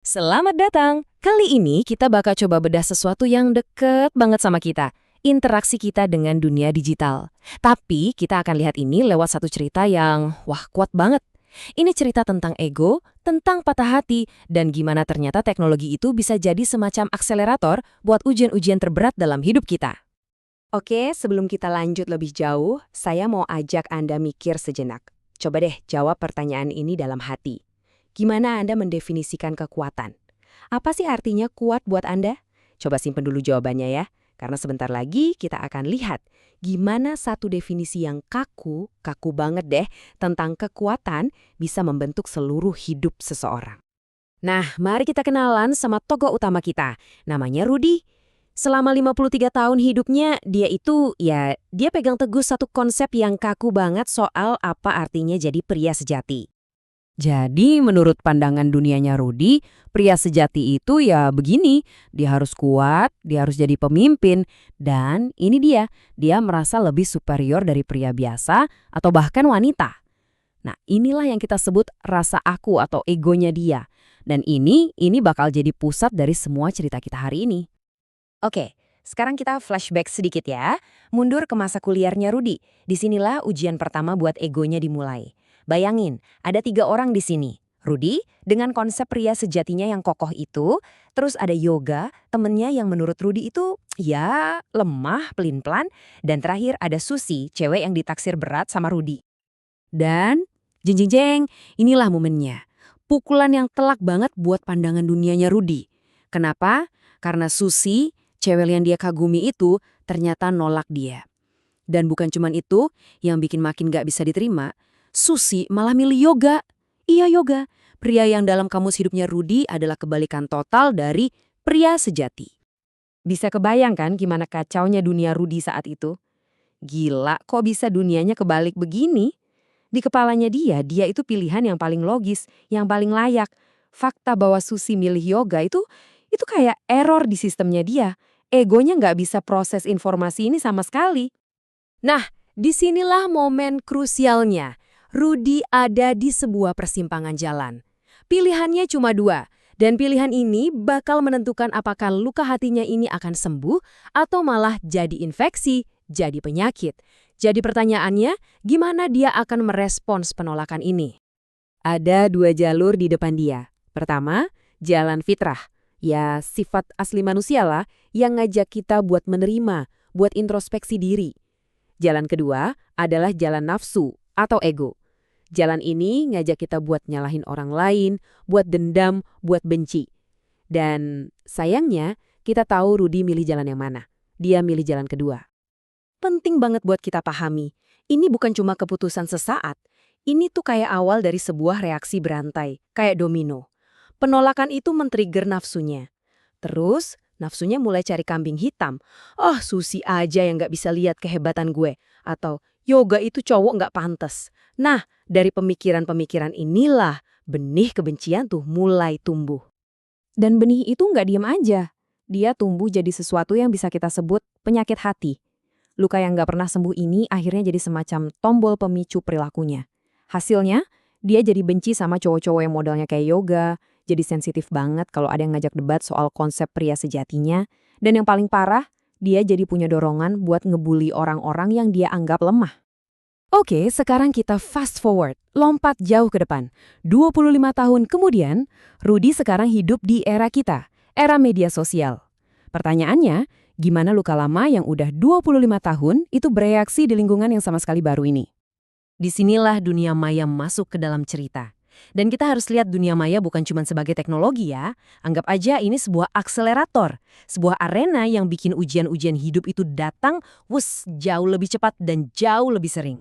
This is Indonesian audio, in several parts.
Selamat datang! Kali ini kita bakal coba bedah sesuatu yang deket banget sama kita. Interaksi kita dengan dunia digital. Tapi kita akan lihat ini lewat satu cerita yang, wah, kuat banget. Ini cerita tentang ego, tentang patah hati, dan gimana ternyata teknologi itu bisa jadi semacam akselerator buat ujian-ujian terberat dalam hidup kita. Oke, sebelum kita lanjut lebih jauh, saya mau ajak Anda mikir sejenak. Coba deh jawab pertanyaan ini dalam hati. Gimana Anda mendefinisikan kekuatan? Apa sih artinya kuat buat Anda? Coba simpen dulu jawabannya ya, karena sebentar lagi kita akan lihat gimana satu definisi yang kaku banget deh, tentang kekuatan bisa membentuk seluruh hidup seseorang. Nah, mari kita kenalan sama tokoh utama kita. Namanya Rudy. Selama 53 tahun hidupnya, dia pegang teguh satu konsep yang kaku banget soal apa artinya jadi pria sejati. Jadi menurut pandangan dunianya Rudy, pria sejati itu ya begini, dia harus kuat, dia harus jadi pemimpin, dan ini dia merasa lebih superior dari pria biasa atau bahkan wanita. Nah, inilah yang kita sebut rasa aku atau egonya dia. Dan ini bakal jadi pusat dari semua cerita kita hari ini. Oke, sekarang kita flashback sedikit ya. Mundur ke masa kuliahnya Rudy. Disinilah ujian pertama buat egonya dimulai. Bayangin, ada 3 orang di sini. Rudy dengan konsep pria sejatinya yang kokoh itu, terus ada Yoga, temennya yang menurut Rudy itu ya lemah, pelin-pelan, dan terakhir ada Susi, cewek yang ditaksir berat sama Rudy. Dan, jeng-jeng-jeng, inilah momennya. Pukulan yang telak banget buat pandangan dunianya Rudy. Kenapa? Karena Susi, cewek yang dia kagumi itu, ternyata nolak dia. Dan bukan cuman itu, yang bikin makin gak bisa diterima, Susi malah milih Yoga. Iya, Yoga. Pria yang dalam kamus hidupnya Rudy adalah kebalikan total dari pria sejati. Bisa kebayang kan gimana kacaunya dunia Rudy saat itu? Gila, kok bisa dunianya kebalik begini? Di kepalanya dia itu pilihan yang paling logis, yang paling layak. Fakta bahwa Susi milih yoga itu kayak error di sistemnya dia. Egonya nggak bisa proses informasi ini sama sekali. Nah, disinilah momen krusialnya. Rudy ada di sebuah persimpangan jalan. Pilihannya cuma dua, dan pilihan ini bakal menentukan apakah luka hatinya ini akan sembuh atau malah jadi infeksi, jadi penyakit. Jadi pertanyaannya, gimana dia akan merespons penolakan ini? Ada dua jalur di depan dia. Pertama, jalan fitrah. Ya, sifat asli manusia lah yang ngajak kita buat menerima, buat introspeksi diri. Jalan kedua adalah jalan nafsu atau ego. Jalan ini ngajak kita buat nyalahin orang lain, buat dendam, buat benci. Dan sayangnya, kita tahu Rudy milih jalan yang mana. Dia milih jalan kedua. Penting banget buat kita pahami. Ini bukan cuma keputusan sesaat. Ini tuh kayak awal dari sebuah reaksi berantai, kayak domino. Penolakan itu men-trigger nafsunya. Terus, nafsunya mulai cari kambing hitam. Oh, Susi aja yang nggak bisa lihat kehebatan gue. Atau, yoga itu cowok nggak pantas. Nah, dari pemikiran-pemikiran inilah benih kebencian tuh mulai tumbuh. Dan benih itu nggak diem aja. Dia tumbuh jadi sesuatu yang bisa kita sebut penyakit hati. Luka yang nggak pernah sembuh ini akhirnya jadi semacam tombol pemicu perilakunya. Hasilnya, dia jadi benci sama cowok-cowok yang modelnya kayak yoga, jadi sensitif banget kalau ada yang ngajak debat soal konsep pria sejatinya, dan yang paling parah, dia jadi punya dorongan buat ngebully orang-orang yang dia anggap lemah. Oke, sekarang kita fast forward, lompat jauh ke depan. 25 tahun kemudian, Rudy sekarang hidup di era kita, era media sosial. Pertanyaannya, gimana luka lama yang udah 25 tahun itu bereaksi di lingkungan yang sama sekali baru ini? Disinilah dunia maya masuk ke dalam cerita. Dan kita harus lihat dunia maya bukan cuma sebagai teknologi ya. Anggap aja ini sebuah akselerator. Sebuah arena yang bikin ujian-ujian hidup itu datang, jauh lebih cepat dan jauh lebih sering.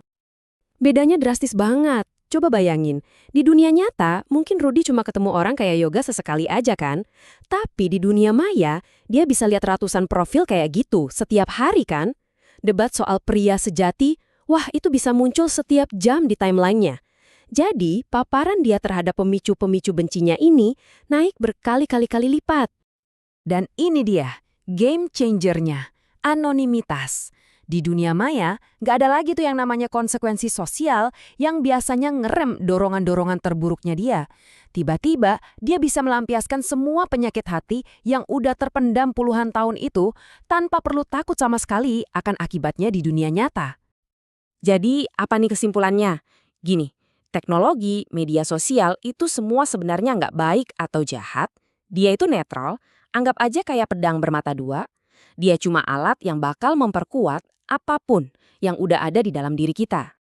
Bedanya drastis banget. Coba bayangin, di dunia nyata mungkin Rudy cuma ketemu orang kayak yoga sesekali aja kan? Tapi di dunia maya, dia bisa lihat ratusan profil kayak gitu setiap hari kan? Debat soal pria sejati, wah itu bisa muncul setiap jam di timelinenya. Jadi, paparan dia terhadap pemicu-pemicu bencinya ini naik berkali-kali lipat. Dan ini dia, game changernya, anonimitas. Di dunia maya, nggak ada lagi tuh yang namanya konsekuensi sosial yang biasanya ngerem dorongan-dorongan terburuknya dia. Tiba-tiba, dia bisa melampiaskan semua penyakit hati yang udah terpendam puluhan tahun itu tanpa perlu takut sama sekali akan akibatnya di dunia nyata. Jadi, apa nih kesimpulannya? Gini, teknologi, media sosial itu semua sebenarnya nggak baik atau jahat. Dia itu netral, anggap aja kayak pedang bermata dua. Dia cuma alat yang bakal memperkuat apapun yang udah ada di dalam diri kita.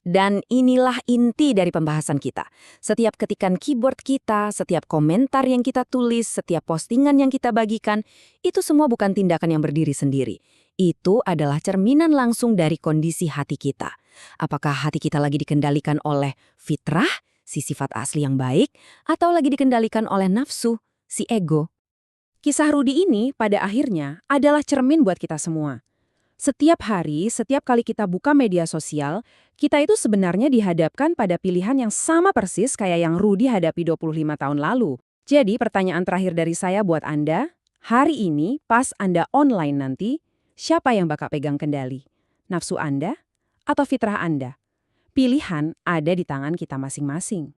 Dan inilah inti dari pembahasan kita. Setiap ketikan keyboard kita, setiap komentar yang kita tulis, setiap postingan yang kita bagikan, itu semua bukan tindakan yang berdiri sendiri. Itu adalah cerminan langsung dari kondisi hati kita. Apakah hati kita lagi dikendalikan oleh fitrah, si sifat asli yang baik, atau lagi dikendalikan oleh nafsu, si ego? Kisah Rudi ini pada akhirnya adalah cermin buat kita semua. Setiap hari, setiap kali kita buka media sosial, kita itu sebenarnya dihadapkan pada pilihan yang sama persis kayak yang Rudi hadapi 25 tahun lalu. Jadi pertanyaan terakhir dari saya buat Anda, hari ini pas Anda online nanti, siapa yang bakal pegang kendali? Nafsu Anda atau fitrah Anda? Pilihan ada di tangan kita masing-masing.